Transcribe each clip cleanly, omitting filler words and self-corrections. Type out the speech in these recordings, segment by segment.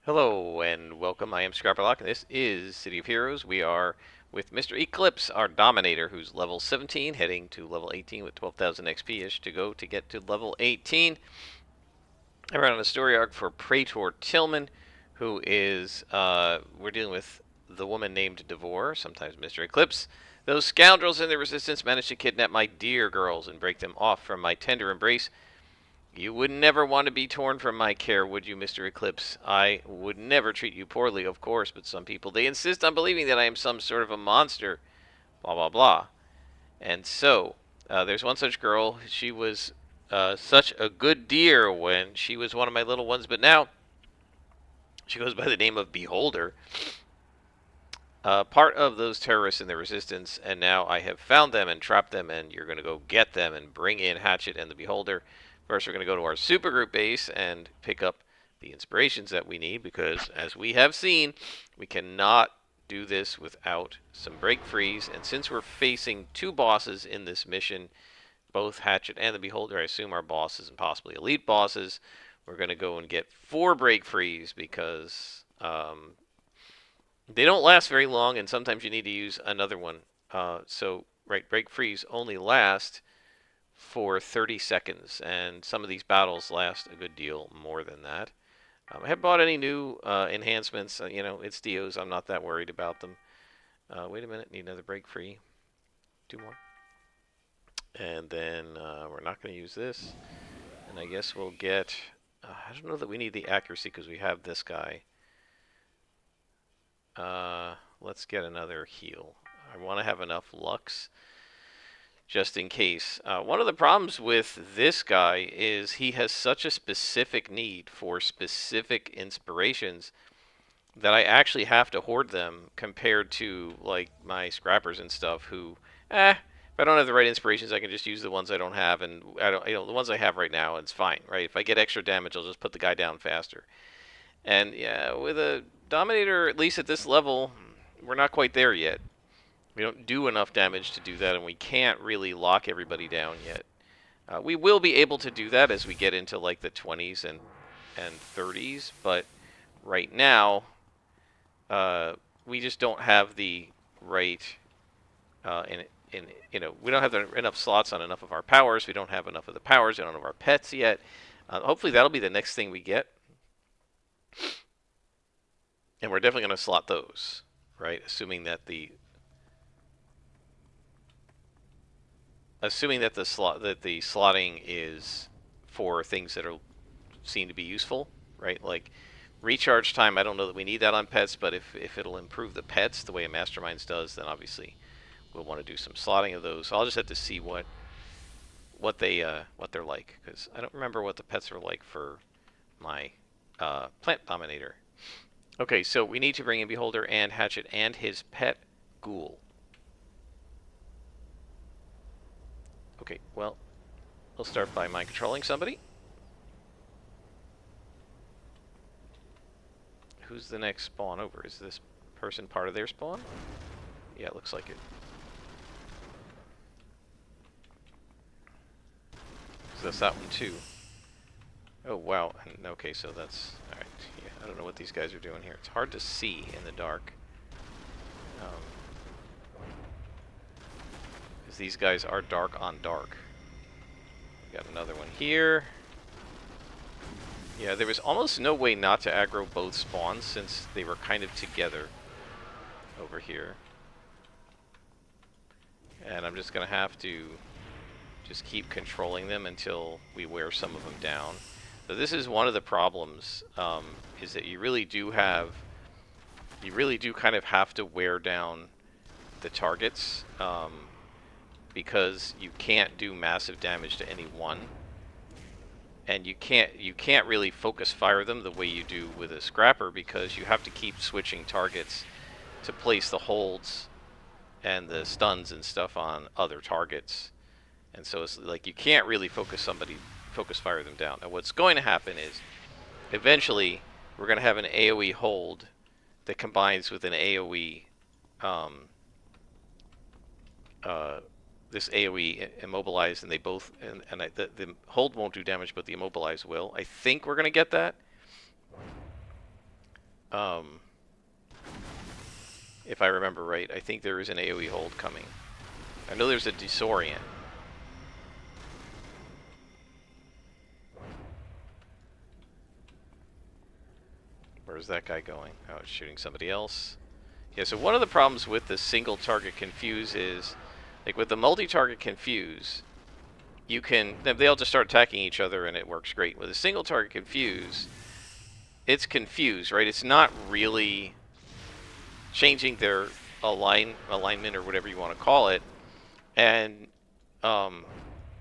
Hello and welcome. I am Scrapperlock, and this is City of Heroes. We are with Mr. Eclipse, our Dominator, who's level 17, heading to level 18 with 12,000 XP-ish to go to get to level 18. I ran on a story arc for Praetor Tillman, who is, we're dealing with the woman named Devore, sometimes Mr. Eclipse. Those scoundrels and their resistance managed to kidnap my dear girls and break them off from my tender embrace. You would never want to be torn from my care, would you, Mr. Eclipse? I would never treat you poorly, of course, but some people, they insist on believing that I am some sort of a monster. Blah, blah, blah. And so, there's one such girl. She was such a good dear when she was one of my little ones, but now she goes by the name of Beholder. Part of those terrorists in the resistance, and now I have found them and trapped them, and you're going to go get them and bring in Hatchet and the Beholder. First, we're going to go to our supergroup base and pick up the inspirations that we need, because as we have seen, we cannot do this without some break freeze. And since we're facing two bosses in this mission, both Hatchet and the Beholder, I assume are bosses and possibly elite bosses, we're going to go and get 4 break freeze because they don't last very long, and sometimes you need to use another one. Right, break freeze only last for 30 seconds, and some of these battles last a good deal more than that. I haven't bought any new enhancements. It's DOs. I'm not that worried about them. Wait a minute. Need another break free. 2 more. And then we're not going to use this. And I guess we'll get... I don't know that we need the accuracy because we have this guy. Let's get another heal. I want to have enough lux just in case. One of the problems with this guy is he has such a specific need for specific inspirations that I actually have to hoard them compared to like my scrappers and stuff who, if I don't have the right inspirations, I can just use the ones I don't have, and the ones I have right now, it's fine, right? If I get extra damage, I'll just put the guy down faster. And yeah, with a Dominator, at least at this level, we're not quite there yet. We don't do enough damage to do that, and we can't really lock everybody down yet. We will be able to do that as we get into like the 20s and 30s, but right now, we just don't have the right, we don't have enough slots on enough of our powers. We don't have enough of the powers. We don't have our pets yet. Hopefully that'll be the next thing we get. And we're definitely going to slot those, right? Assuming that the slotting is for things that seem to be useful, right? Like recharge time. I don't know that we need that on pets, but if it'll improve the pets the way a Masterminds does, then obviously we'll want to do some slotting of those. So I'll just have to see what they're like, because I don't remember what the pets are like for my Plant Dominator. Okay, so we need to bring in Beholder and Hatchet and his pet Ghoul. Okay, well, we'll start by mind controlling somebody. Who's the next spawn over? Is this person part of their spawn? Yeah, it looks like it. So that's that one too. Oh, wow. Okay, so that's... Alright, yeah, I don't know what these guys are doing here. It's hard to see in the dark. Because these guys are dark on dark. We got another one here. Yeah, there was almost no way not to aggro both spawns since they were kind of together over here. And I'm just going to have to just keep controlling them until we wear some of them down. So this is one of the problems, is that you really do kind of have to wear down the targets, because you can't do massive damage to any one, and you can't really focus fire them the way you do with a scrapper, because you have to keep switching targets to place the holds and the stuns and stuff on other targets. And so it's like you can't really focus fire them down. Now what's going to happen is eventually we're going to have an AoE hold that combines with an AoE, this AoE immobilize, and they both, the hold won't do damage, but the immobilize will. I think we're going to get that. Um, if I remember right, I think there is an AoE hold coming. I know there's a disorient. Where's that guy going? Oh, it's shooting somebody else. Yeah, so one of the problems with the single target confuse is, like with the multi-target confuse, you can, they'll just start attacking each other and it works great. With a single target confuse, it's confused, right? It's not really changing their alignment or whatever you want to call it. And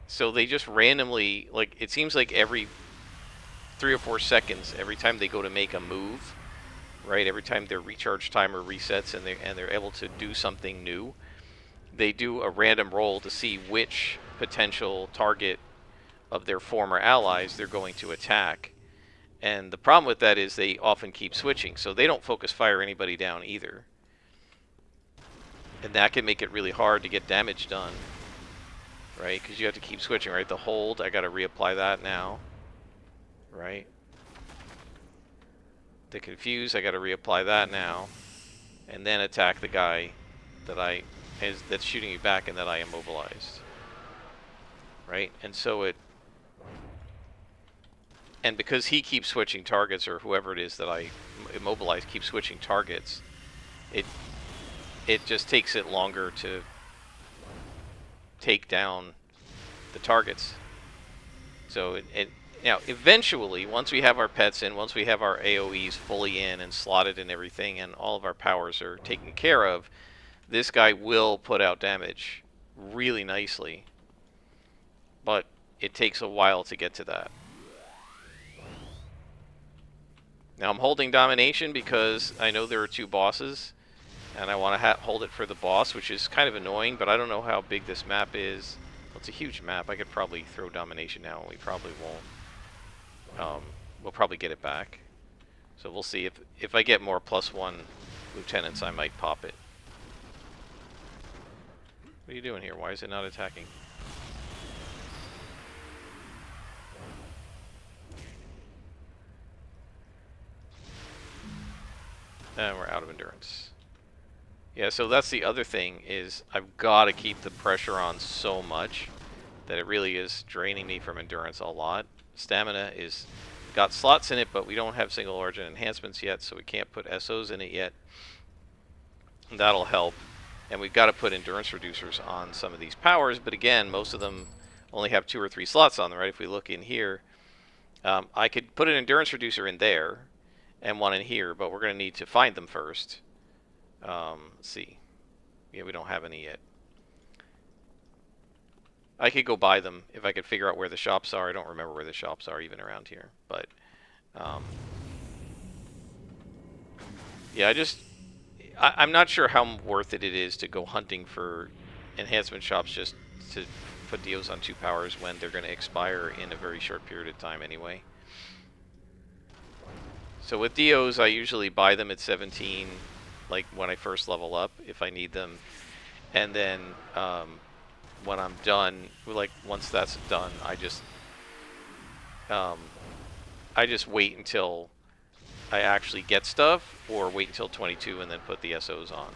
so they just randomly, like, it seems like every 3 or 4 seconds, every time they go to make a move, right? Every time their recharge timer resets and they're able to do something new, they do a random roll to see which potential target of their former allies they're going to attack. And the problem with that is they often keep switching, so they don't focus fire anybody down either. And that can make it really hard to get damage done, right? Because you have to keep switching, right? The hold, I got to reapply that now, right? The confuse, I got to reapply that now, and then attack the guy that that's shooting me back and that I immobilized, right? And so and because he keeps switching targets, or whoever it is that I immobilize keeps switching targets, it just takes it longer to take down the targets. So now eventually, once we have our pets in, once we have our AoEs fully in and slotted and everything, and all of our powers are taken care of, this guy will put out damage really nicely. But it takes a while to get to that. Now I'm holding Domination because I know there are 2 bosses, and I want to hold it for the boss, which is kind of annoying, but I don't know how big this map is. Well, it's a huge map. I could probably throw Domination now, and we probably won't. We'll probably get it back. So we'll see. If I get more +1 lieutenants, I might pop it. What are you doing here? Why is it not attacking? And we're out of endurance. Yeah, so that's the other thing, is I've got to keep the pressure on so much that it really is draining me from endurance a lot. Stamina is got slots in it, but we don't have single origin enhancements yet, so we can't put SOs in it yet. And that'll help. And we've got to put endurance reducers on some of these powers, but again, most of them only have 2 or 3 slots on them, right? If we look in here, I could put an endurance reducer in there and one in here, but we're going to need to find them first. Let's see. Yeah, we don't have any yet. I could go buy them if I could figure out where the shops are. I don't remember where the shops are even around here, but yeah, I'm not sure how worth it is to go hunting for enhancement shops just to put DOs on 2 powers when they're going to expire in a very short period of time anyway. So with DOs, I usually buy them at 17, like when I first level up, if I need them. And then when I'm done, like once that's done, I just wait until I actually get stuff, or wait until 22 and then put the SOs on.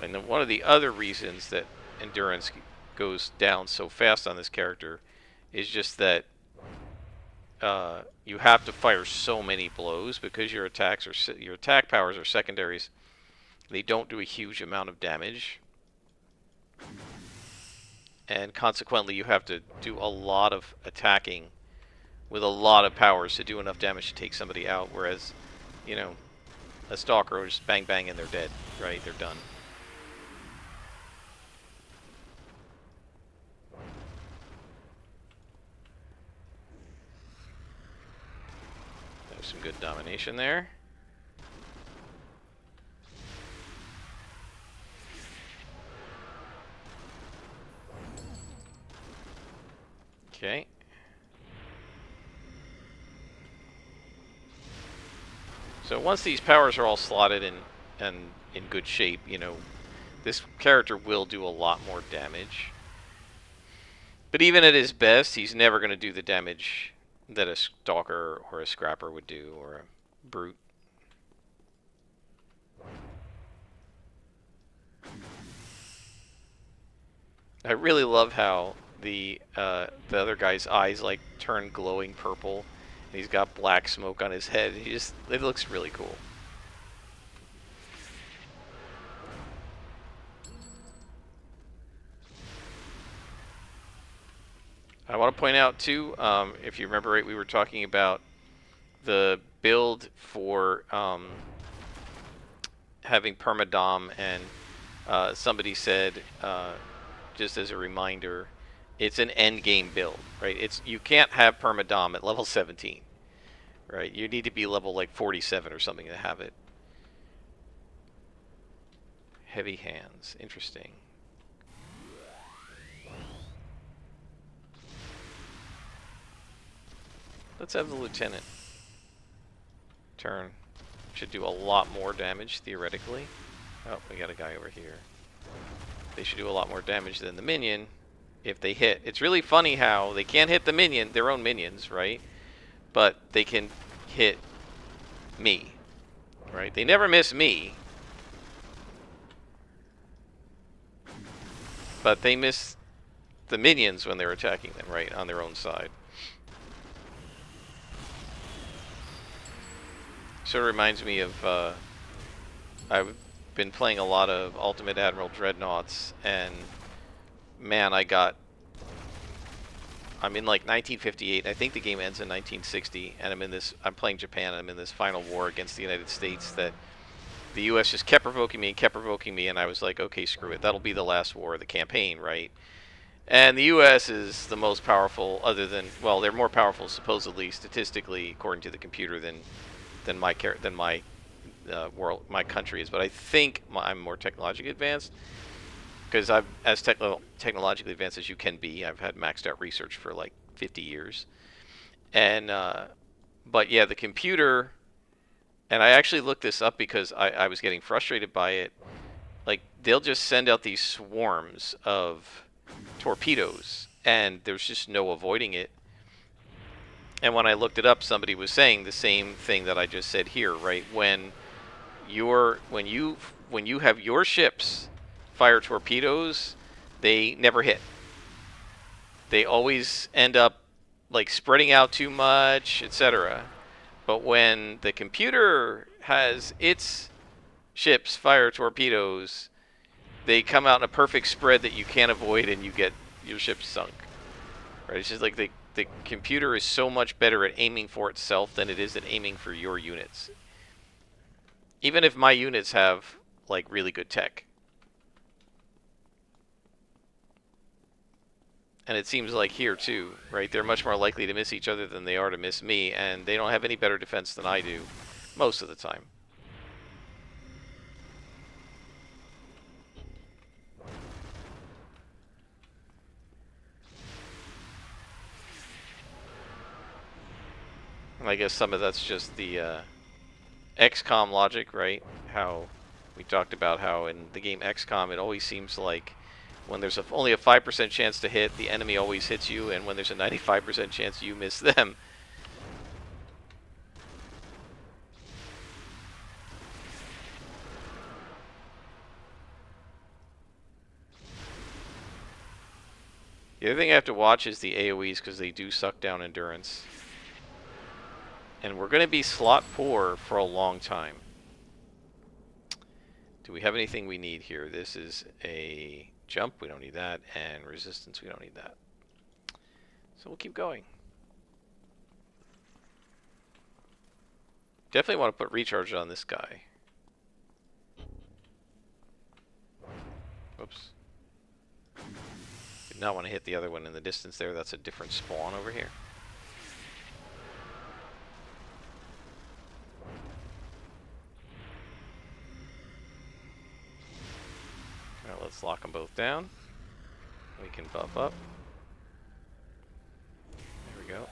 And then one of the other reasons that endurance goes down so fast on this character is just that you have to fire so many blows because your attack powers are secondaries. They don't do a huge amount of damage, and consequently you have to do a lot of attacking with a lot of powers to do enough damage to take somebody out, whereas, you know, a stalker will just bang bang and they're dead, right? They're done. There's some good domination there. Okay. So once these powers are all slotted and in good shape, you know, this character will do a lot more damage. But even at his best, he's never going to do the damage that a Stalker or a Scrapper would do, or a Brute. I really love how the other guy's eyes like turn glowing purple, and he's got black smoke on his head. It looks really cool. I want to point out too, if you remember right, we were talking about the build for having permadom, and somebody said, just as a reminder, it's an end game build, right? You can't have permadom at level 17, right? You need to be level like 47 or something to have it. Heavy hands, interesting. Let's have the lieutenant turn. Should do a lot more damage theoretically. Oh, we got a guy over here. They should do a lot more damage than the minion if they hit. It's really funny how they can't hit the minion, their own minions, right? But they can hit me, right? They never miss me, but they miss the minions when they're attacking them, right, on their own side. Sort of reminds me of, I've been playing a lot of Ultimate Admiral Dreadnoughts, and man, I'm in like 1958. I think the game ends in 1960, and I'm playing Japan, and I'm in this final war against the United States that the U.S. just kept provoking me, and I was like, okay, screw it. That'll be the last war of the campaign, right? And the U.S. is the most powerful, other than, well, they're more powerful supposedly, statistically, according to the computer, than my world, my country is. But I think I'm more technologically advanced, because I'm as technologically advanced as you can be. I've had maxed out research for like 50 years, and but yeah, the computer. And I actually looked this up because I was getting frustrated by it. Like, they'll just send out these swarms of torpedoes, and there's just no avoiding it. And when I looked it up, somebody was saying the same thing that I just said here, right? When you have your ships fire torpedoes, they never hit. They always end up like spreading out too much, etc. But when the computer has its ships fire torpedoes, they come out in a perfect spread that you can't avoid, and you get your ship sunk. Right? It's just like the computer is so much better at aiming for itself than it is at aiming for your units. Even if my units have like really good tech. And it seems like here too, right? They're much more likely to miss each other than they are to miss me, and they don't have any better defense than I do most of the time. And I guess some of that's just the XCOM logic, right? How we talked about how in the game XCOM, it always seems like when there's only a 5% chance to hit, the enemy always hits you, and when there's a 95% chance, you miss them. The other thing I have to watch is the AoEs, because they do suck down endurance. And we're going to be slot poor for a long time. Do we have anything we need here? This is a jump. We don't need that. And resistance. We don't need that. So we'll keep going. Definitely want to put recharge on this guy. Whoops. Did not want to hit the other one in the distance there. That's a different spawn over here. Alright, let's lock them both down. We can buff up. There we go.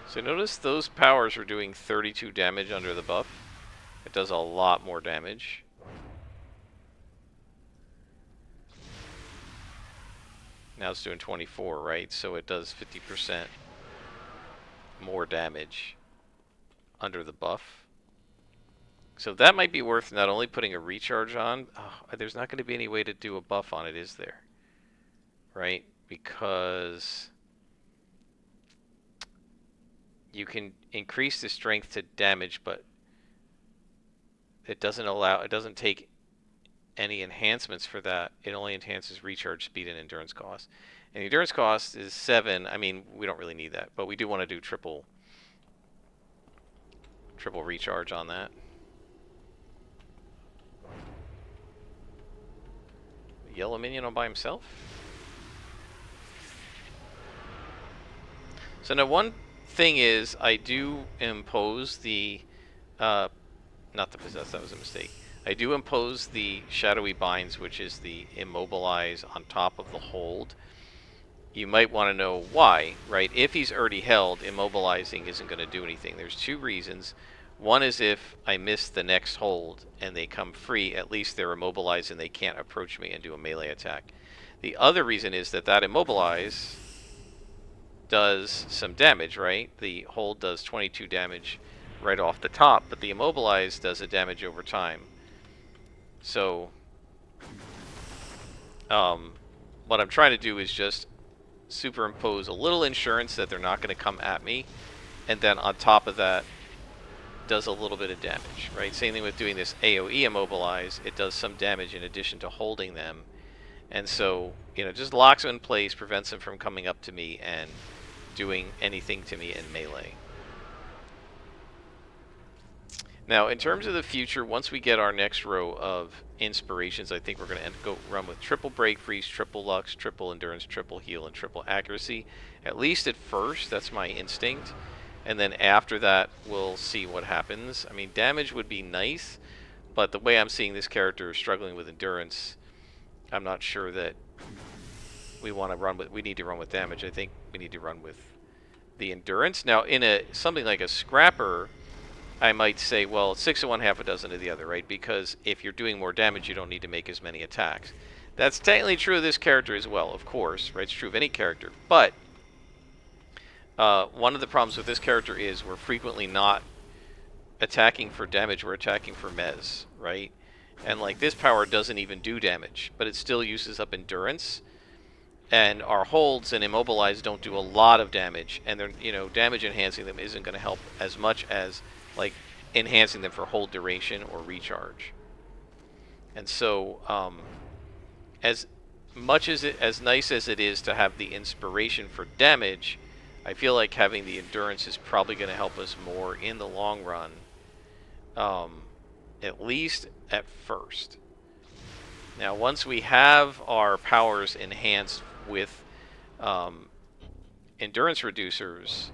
So notice those powers are doing 32 damage under the buff. It does a lot more damage. Now it's doing 24, right? So it does 50% more damage under the buff. So that might be worth not only putting a recharge on. Oh, there's not going to be any way to do a buff on it, is there? Right? Because you can increase the strength to damage, but it doesn't take any enhancements for that. It only enhances recharge speed and endurance cost. And the endurance cost is 7. I mean, we don't really need that, but we do want to do triple recharge on that. Yellow minion all by himself? So now one thing is, I do impose the, not the possess, that was a mistake. I do impose the shadowy binds, which is the immobilize on top of the hold. You might want to know why, right? If he's already held, immobilizing isn't going to do anything. There's two reasons. One is if I miss the next hold and they come free, at least they're immobilized and they can't approach me and do a melee attack. The other reason is that immobilize does some damage, right? The hold does 22 damage right off the top, but the immobilize does a damage over time. So, what I'm trying to do is just superimpose a little insurance that they're not going to come at me, and then on top of that, does a little bit of damage, right? Same thing with doing this AoE immobilize. It does some damage in addition to holding them, and so, you know, just locks them in place, prevents them from coming up to me and doing anything to me in melee. Now, in terms of the future, once we get our next row of inspirations, I think we're going to go run with triple break freeze, triple lux, triple endurance, triple heal, and triple accuracy. At least at first, that's my instinct. And then after that, we'll see what happens. I mean, damage would be nice, but the way I'm seeing this character struggling with endurance, I'm not sure that we want to run with. We need to run with damage. I think we need to run with the endurance. Now, in something like a scrapper, I might say, well, 6 of one, half a dozen of the other, right? Because if you're doing more damage, you don't need to make as many attacks. That's technically true of this character as well, of course, right? It's true of any character. But one of the problems with this character is we're frequently not attacking for damage, we're attacking for mez, right? And like this power doesn't even do damage, but it still uses up endurance. And our holds and immobilize don't do a lot of damage, and they're, you know, damage enhancing them isn't going to help as much as like enhancing them for hold duration or recharge. And so, as much as nice as it is to have the inspiration for damage, I feel like having the endurance is probably going to help us more in the long run, at least at first. Now, once we have our powers enhanced with endurance reducers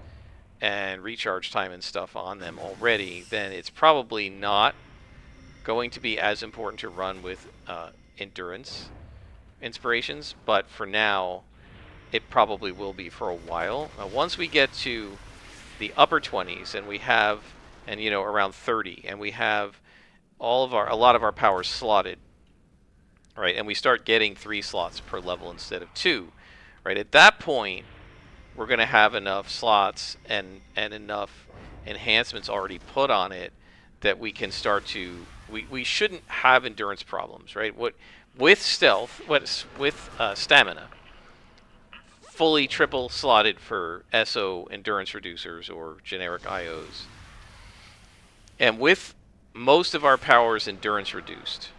and recharge time and stuff on them already, then it's probably not going to be as important to run with endurance inspirations, but for now, it probably will be for a while. Once we get to the upper 20s and we have, and you know, around 30, and we have a lot of our powers slotted, right, and we start getting 3 slots per level instead of 2, right, at that point, we're going to have enough slots and enough enhancements already put on it that we can start to, we shouldn't have endurance problems, right? With stealth, with stamina, fully triple slotted for SO endurance reducers or generic IOs, and with most of our powers endurance reduced,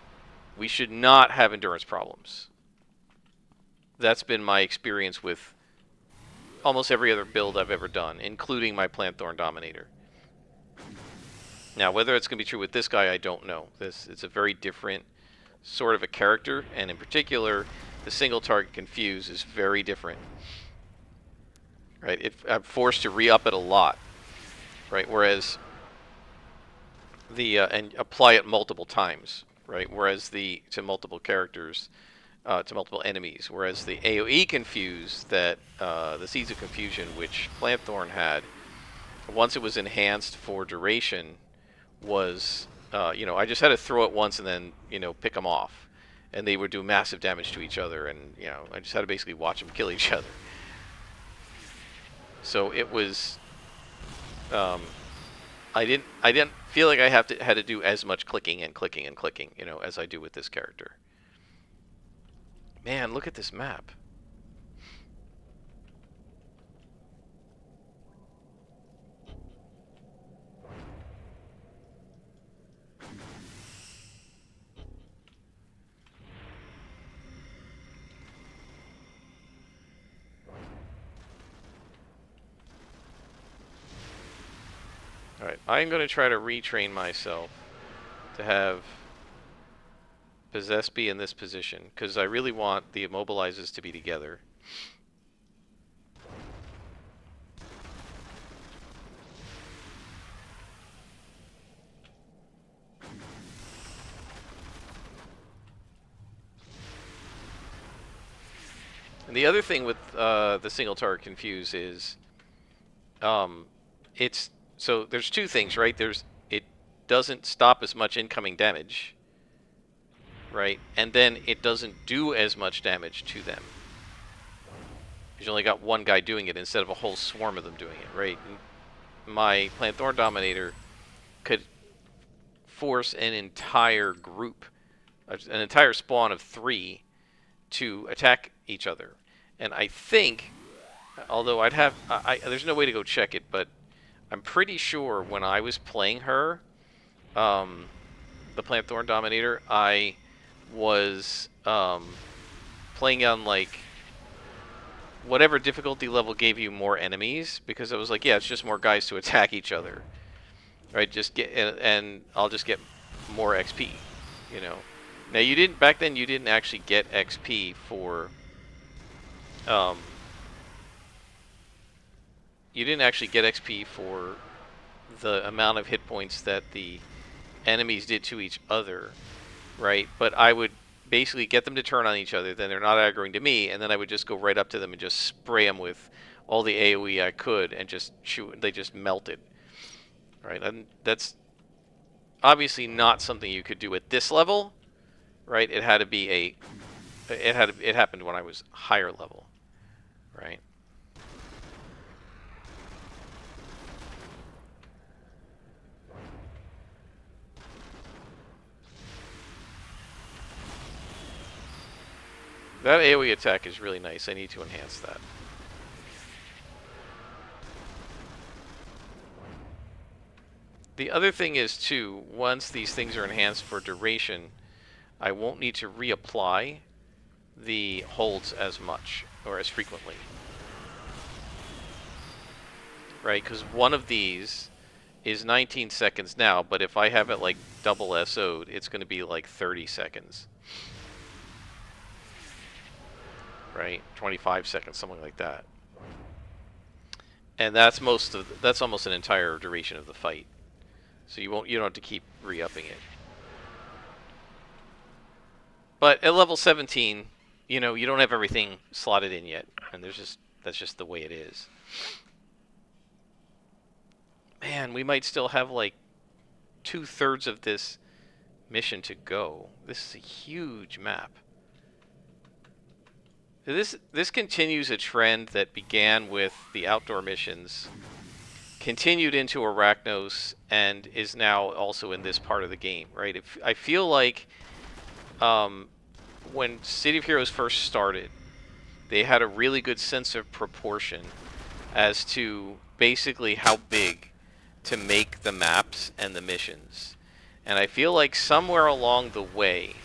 we should not have endurance problems. That's been my experience with almost every other build I've ever done, including my Plantthorn Dominator. Now, whether it's going to be true with this guy, I don't know. It's a very different sort of a character, and in particular, the single target confuse is very different. Right? I'm forced to re-up it a lot, right? Whereas and apply it multiple times, right? Whereas to multiple characters, to multiple enemies. Whereas the AoE confuse that the Seeds of Confusion, which Plantthorn had, once it was enhanced for duration, was You know, I just had to throw it once and then, you know, pick them off. And they would do massive damage to each other, and, you know, I just had to basically watch them kill each other. So it was, um, I didn't feel like I had to do as much clicking and clicking and clicking, you know, as I do with this character. Man, look at this map. Alright, I'm going to try to retrain myself to have Possess be in this position, because I really want the immobilizers to be together. And the other thing with the single target confuse is, it's so there's two things, right? It doesn't stop as much incoming damage, right? And then it doesn't do as much damage to them. You only got one guy doing it instead of a whole swarm of them doing it, right? My Plant Thorn Dominator could force an entire group, an entire spawn of 3 to attack each other. And I think, although there's no way to go check it, but I'm pretty sure when I was playing her, the Plant Thorn Dominator, I was playing on like whatever difficulty level gave you more enemies, because I was like, yeah, it's just more guys to attack each other, right? Just get and I'll just get more XP, you know. Now you didn't back then. You didn't actually get XP for you didn't actually get XP for the amount of hit points that the enemies did to each other, right? But I would basically get them to turn on each other, then they're not aggroing to me, and then I would just go right up to them and just spray them with all the AoE I could and just shoot. They just melted, right? And that's obviously not something you could do at this level, right? It had to be it happened when I was higher level, right? That AoE attack is really nice. I need to enhance that. The other thing is, too, once these things are enhanced for duration, I won't need to reapply the holds as much or as frequently. Right? Because one of these is 19 seconds now, but if I have it like double SO'd, it's going to be like 30 seconds. Right? 25 seconds, something like that. And that's almost an entire duration of the fight. So you don't have to keep re-upping it. But at level 17, you know, you don't have everything slotted in yet, and that's just the way it is. Man, we might still have like 2/3 of this mission to go. This is a huge map. This continues a trend that began with the outdoor missions, continued into Arachnos, and is now also in this part of the game, right? I feel like when City of Heroes first started, they had a really good sense of proportion as to basically how big to make the maps and the missions. And I feel like somewhere along the way,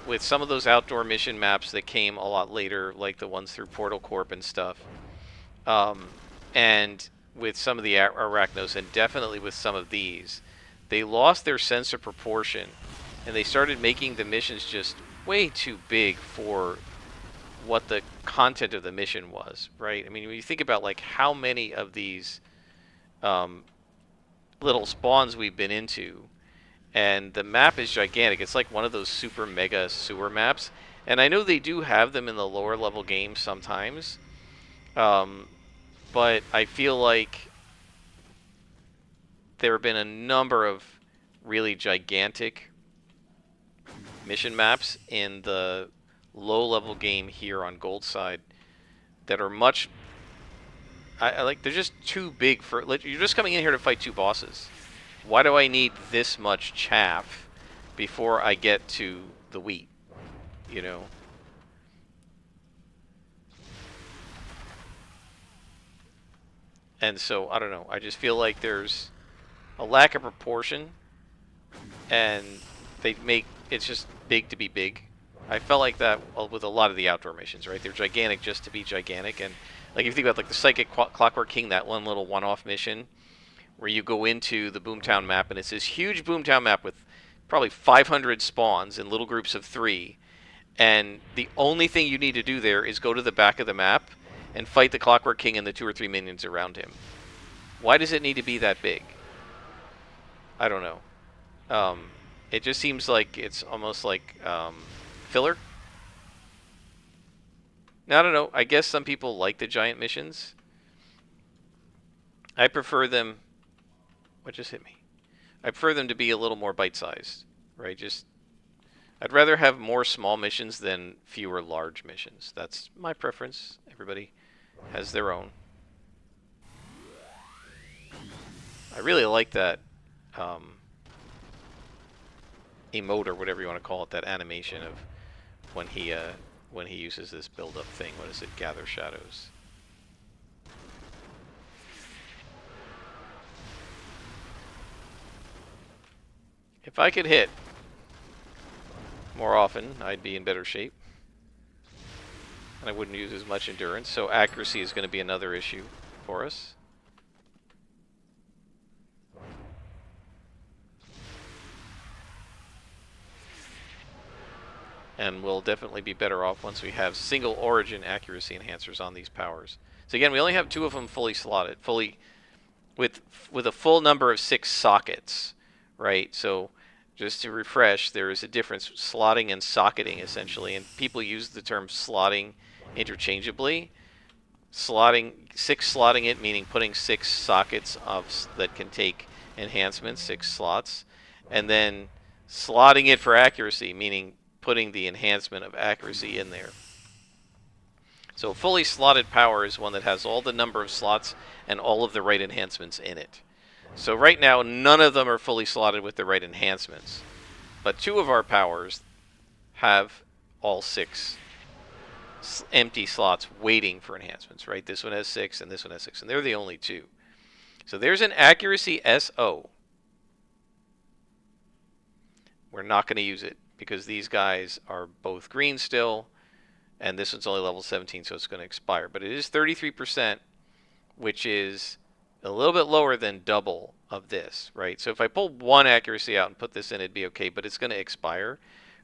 with some of those outdoor mission maps that came a lot later, like the ones through Portal Corp and stuff, and with some of the Arachnos, and definitely with some of these, they lost their sense of proportion, and they started making the missions just way too big for what the content of the mission was, right? I mean, when you think about like how many of these little spawns we've been into, and the map is gigantic. It's like one of those super mega sewer maps, and I know they do have them in the lower level games sometimes, but I feel like there have been a number of really gigantic mission maps in the low-level game here on Gold side that are much. I like. They're just too big for. You're just coming in here to fight two bosses. Why do I need this much chaff before I get to the wheat? You know. And so I don't know. I just feel like there's a lack of proportion, and they make it's just big to be big. I felt like that with a lot of the outdoor missions, right? They're gigantic just to be gigantic, and like if you think about like the Psychic Clockwork King, that one little one-off mission where you go into the Boomtown map, and it's this huge Boomtown map with probably 500 spawns in little groups of 3, and the only thing you need to do there is go to the back of the map and fight the Clockwork King and the 2 or 3 minions around him. Why does it need to be that big? I don't know. It just seems like it's almost like filler. Now, I don't know. I guess some people like the giant missions. I prefer them. What just hit me? I prefer them to be a little more bite-sized, right? I'd rather have more small missions than fewer large missions. That's my preference. Everybody has their own. I really like that emote or whatever you want to call it, that animation of when he uses this build-up thing. What is it? Gather shadows. If I could hit more often, I'd be in better shape. And I wouldn't use as much endurance, so accuracy is going to be another issue for us. And we'll definitely be better off once we have single origin accuracy enhancers on these powers. So again, we only have 2 of them fully slotted, with a full number of 6 sockets, right? So just to refresh, there is a difference slotting and socketing essentially, and people use the term slotting interchangeably. Slotting it meaning putting 6 sockets that can take enhancements, 6 slots, and then slotting it for accuracy meaning putting the enhancement of accuracy in there. So fully slotted power is one that has all the number of slots and all of the right enhancements in it. So right now, none of them are fully slotted with the right enhancements. But 2 of our powers have all 6 empty slots waiting for enhancements, right? This one has 6 and this one has 6, and they're the only 2. So there's an accuracy SO. We're not going to use it because these guys are both green still, and this one's only level 17, so it's going to expire. But it is 33%, which is a little bit lower than double of this, right? So if I pull 1 accuracy out and put this in, it'd be okay, but it's going to expire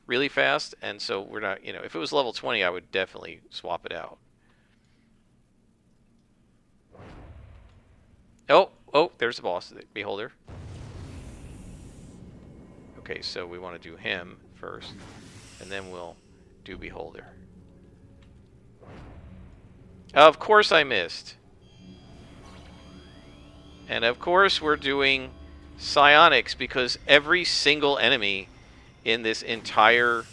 really fast, and so we're not, if it was level 20, I would definitely swap it out. Oh, there's the boss, the Beholder. Okay, so we want to do him first, and then we'll do Beholder. Of course I missed. And of course we're doing psionics because every single enemy in this entire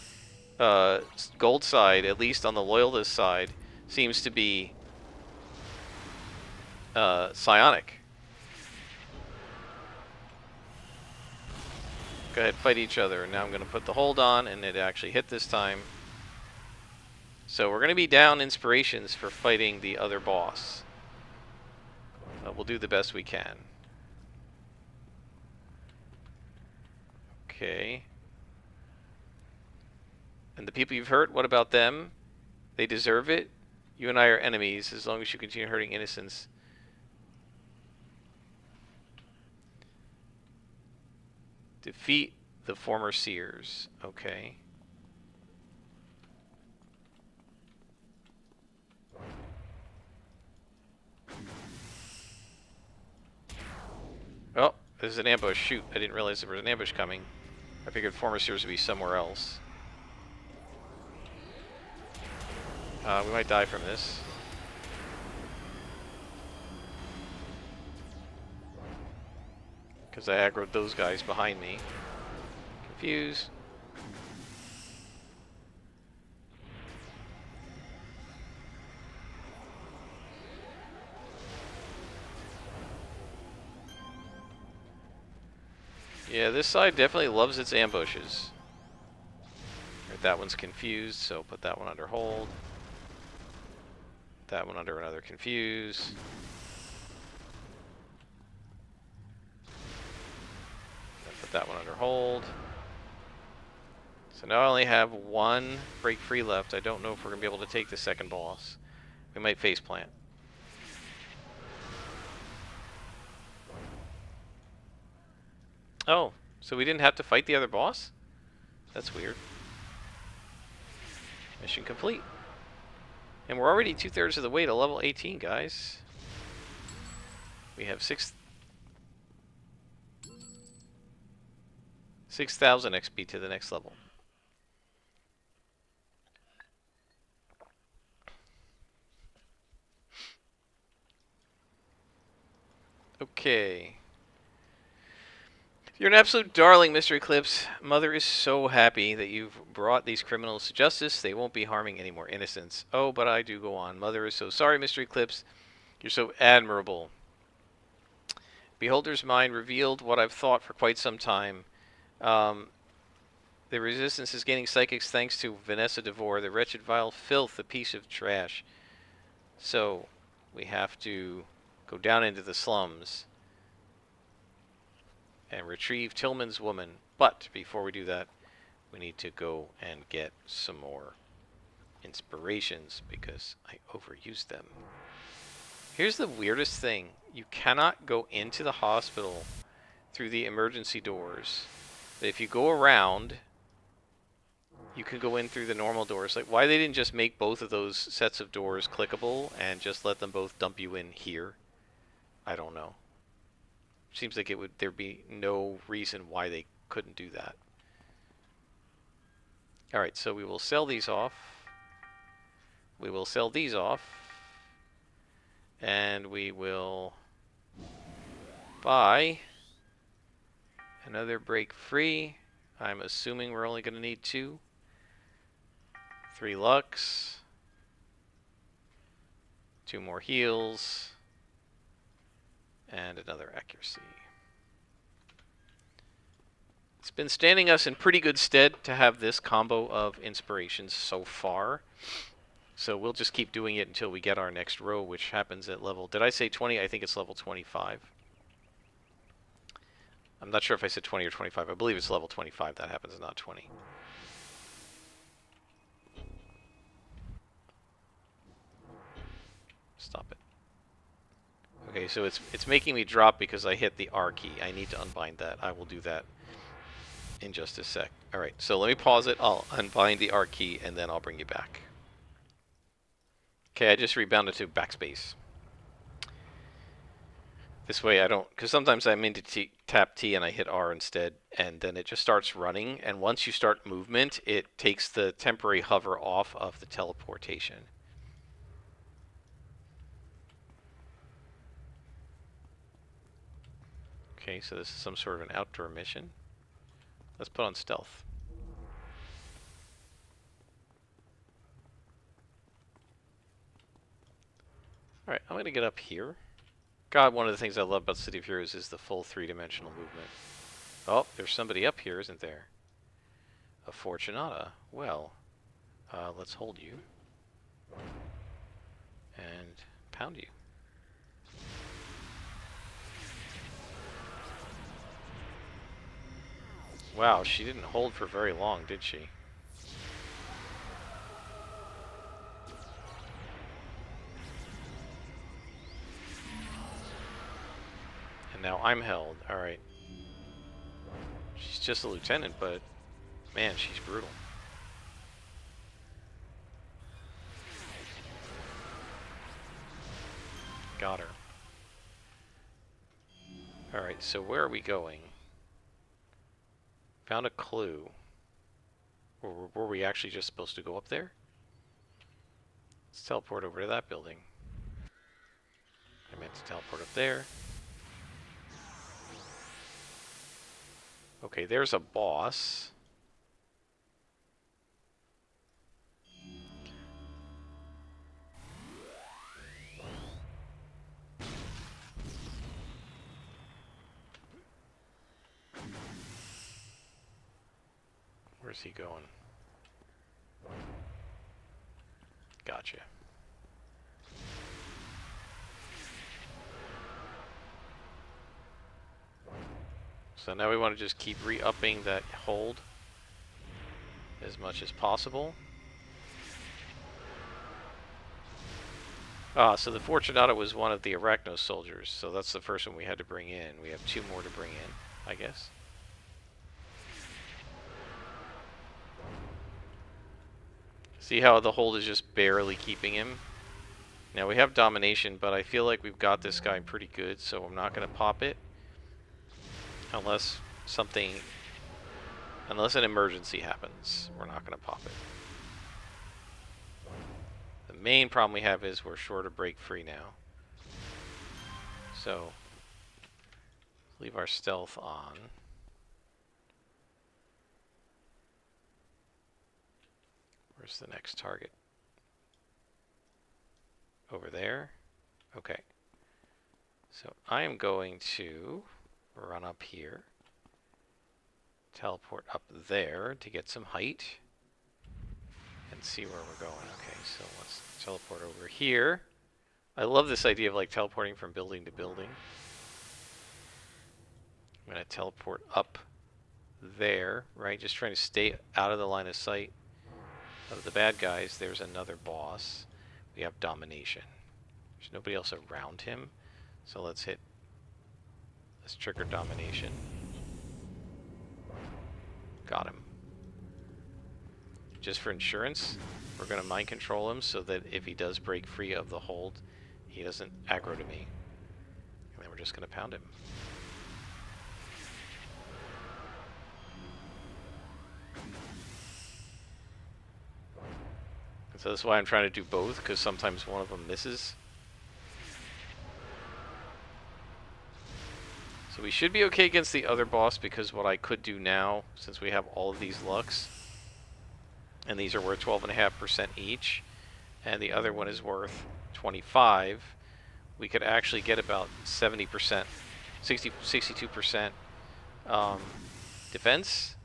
gold side, at least on the loyalist side, seems to be psionic. Go ahead, fight each other. Now I'm going to put the hold on, and it actually hit this time. So we're going to be down inspirations for fighting the other boss. We'll do the best we can. Okay. And the people you've hurt, what about them? They deserve it. You and I are enemies as long as you continue hurting innocents. Defeat the former seers. Okay. Oh, there's an ambush. Shoot, I didn't realize there was an ambush coming. I figured former seers would be somewhere else. We might die from this. Because I aggroed those guys behind me. Confuse. Yeah, this side definitely loves its ambushes. Right, that one's confused, so put that one under hold. That one under another confuse. Then put that one under hold. So now I only have one break free left. I don't know if we're going to be able to take the second boss. We might face plant. Oh, so we didn't have to fight the other boss? That's weird. Mission complete. And we're already 2/3 of the way to level 18, guys. We have 6,000 XP to the next level. Okay. You're an absolute darling, Mr. Eclipse. Mother is so happy that you've brought these criminals to justice. They won't be harming any more innocents. Oh, but I do go on. Mother is so sorry, Mr. Eclipse. You're so admirable. Beholder's mind revealed what I've thought for quite some time. The resistance is gaining psychics thanks to Vanessa DeVore, the wretched, vile filth, the piece of trash. So, we have to go down into the slums and retrieve Tillman's woman. But before we do that, we need to go and get some more inspirations because I overused them. Here's the weirdest thing. You cannot go into the hospital through the emergency doors. But if you go around, you can go in through the normal doors. Like, why they didn't just make both of those sets of doors clickable and just let them both dump you in here, I don't know. Seems like there'd be no reason why they couldn't do that. Alright, so we will sell these off. We will sell these off. And we will buy another break free. I'm assuming we're only going to need 2. 3 Lux. 2 more heals. And another accuracy. It's been standing us in pretty good stead to have this combo of inspirations so far. So we'll just keep doing it until we get our next row, which happens at level... Did I say 20? I think it's level 25. I'm not sure if I said 20 or 25. I believe it's level 25 that happens, not 20. Stop it. Okay, so it's making me drop because I hit the R key. I need to unbind that. I will do that in just a sec. Alright, so let me pause it. I'll unbind the R key, and then I'll bring you back. Okay, I just rebounded to backspace. This way I don't... Because sometimes I'm into tap T and I hit R instead, and then it just starts running, and once you start movement, it takes the temporary hover off of the teleportation. Okay, so this is some sort of an outdoor mission. Let's put on stealth. Alright, I'm going to get up here. God, one of the things I love about City of Heroes is the full 3-dimensional movement. Oh, there's somebody up here, isn't there? A Fortunata. Well, let's hold you. And pound you. Wow, she didn't hold for very long, did she? And now I'm held. Alright. She's just a lieutenant, but man, she's brutal. Got her. Alright, so where are we going? Found a clue. Or were we actually just supposed to go up there? Let's teleport over to that building. I meant to teleport up there. Okay, there's a boss. Where's he going? Gotcha. So now we want to just keep re-upping that hold as much as possible. Ah, so the Fortunato was one of the Arachno soldiers, so that's the first one we had to bring in. We have 2 more to bring in, I guess. See how the hold is just barely keeping him? Now we have domination, but I feel like we've got this guy pretty good, so I'm not going to pop it. Unless an emergency happens, we're not going to pop it. The main problem we have is we're short of break free now. So, leave our stealth on. Where's the next target? Over there? Okay. So I am going to run up here. Teleport up there to get some height. And see where we're going. Okay, so let's teleport over here. I love this idea of like teleporting from building to building. I'm going to teleport up there, right? Just trying to stay out of the line of sight of the bad guys. There's another boss. We have domination. There's nobody else around him. So let's trigger domination. Got him. Just for insurance, we're going to mind control him so that if he does break free of the hold, he doesn't aggro to me. And then we're just going to pound him. And so that's why I'm trying to do both, because sometimes one of them misses. So we should be okay against the other boss, because what I could do now, since we have all of these Lux, and these are worth 12.5% each, and the other one is worth 25, we could actually get about 70%, 62% defense,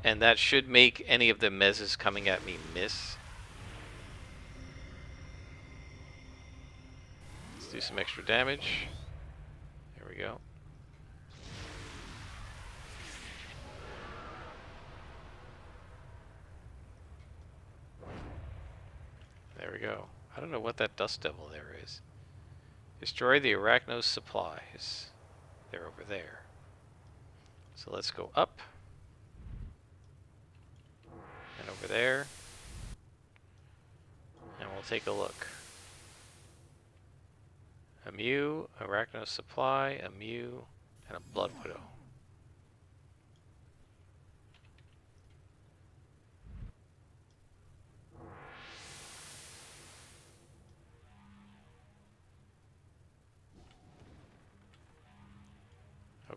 and that should make any of the mezzes coming at me miss. Let's do some extra damage. There we go. There we go. I don't know what that dust devil there is. Destroy the Arachno's supplies. They're over there. So let's go up. And over there. And we'll take a look. A Mew, Arachno supply, a Mew, and a Blood Widow.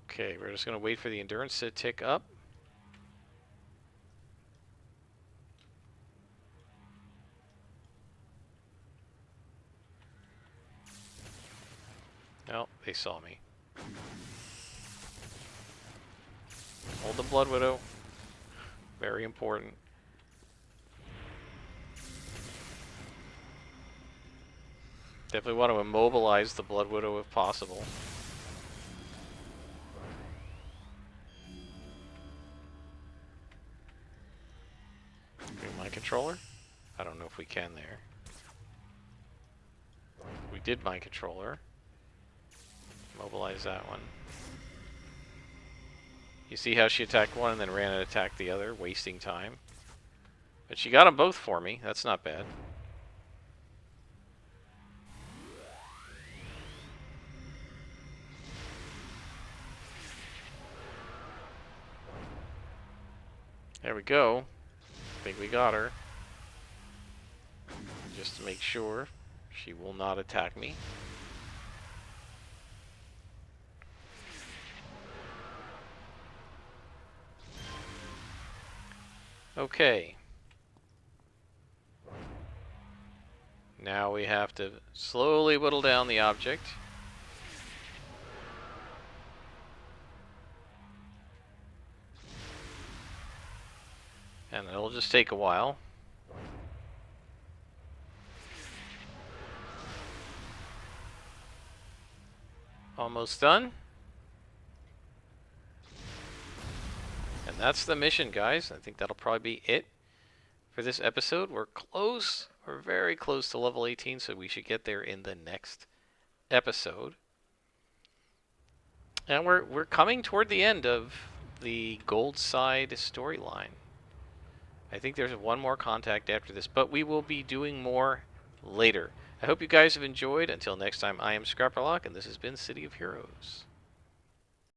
Okay, we're just going to wait for the endurance to tick up. No, they saw me. Hold the Blood Widow. Very important. Definitely want to immobilize the Blood Widow if possible. My controller? I don't know if we can there. We did my controller. Mobilize that one. You see how she attacked one and then ran and attacked the other, wasting time? But she got them both for me. That's not bad. There we go. I think we got her. Just to make sure she will not attack me. Okay. Now we have to slowly whittle down the object. And it'll just take a while. Almost done. And that's the mission, guys. I think that'll probably be it for this episode. We're close. We're very close to level 18, so we should get there in the next episode. And we're coming toward the end of the Gold Side storyline. I think there's one more contact after this, but we will be doing more later. I hope you guys have enjoyed. Until next time, I am Scrapperlock, and this has been City of Heroes.